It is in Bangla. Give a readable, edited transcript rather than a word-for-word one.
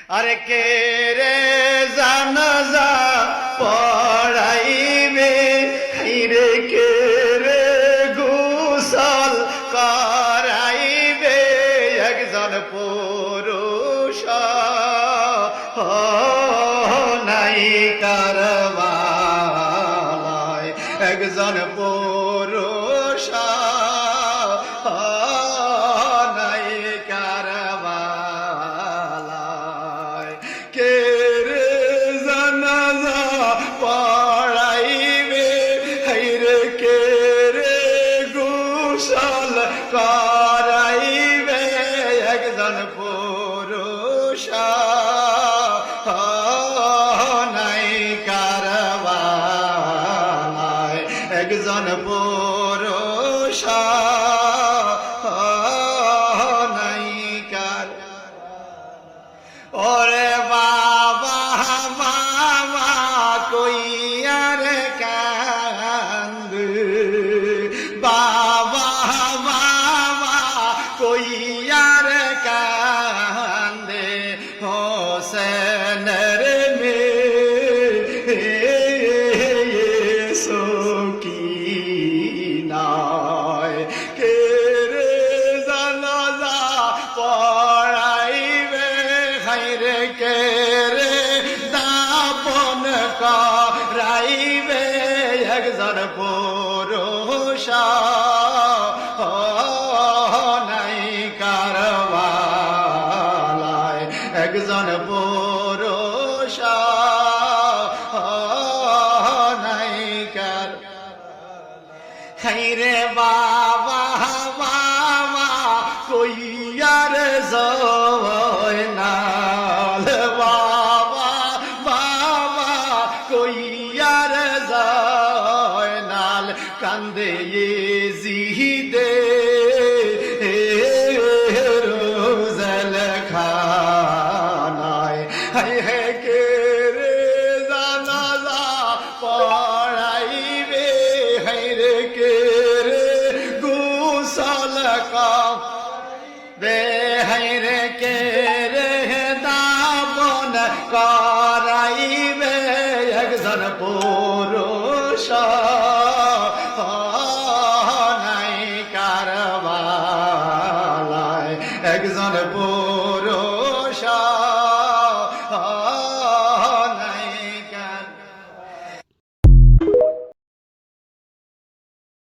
আরে কে রে জানাজা পড়াইবে, রে কে রে গোসল করাইবে, একজন পুরুষ নাই কারবালায়, একজন পুরুষ নাই কারবালায়। কে রে জানাজা পড়াইবে, হাইরে কে রে গোসল করাইবে, একজন পুরুষ নাই কারবালায়, একজন পুরুষ নাই কার। ওরে বাবা বাবা কইয়ার কান্দ, বাবা বাবা কইয়ার কান্দে, হোসেনের মেয়ে সকিনায়। কে রে জানাজা পড়াইবে, হাইরে কে রে দাপন করাইবে, একজন পুরুষ নাই কারবালায়, একজন পুরুষ নাই কার। হাইরে বাবা বাবা কইয়ার জয়নাল, বাবা বাবা কইয়ার জয়নাল, কান্দে জিদে রোজল খানায়। হাই হে কে রে জানাজা পড়াইবে, হাইরে কে রে গোসল করাইবে, হাইরে কে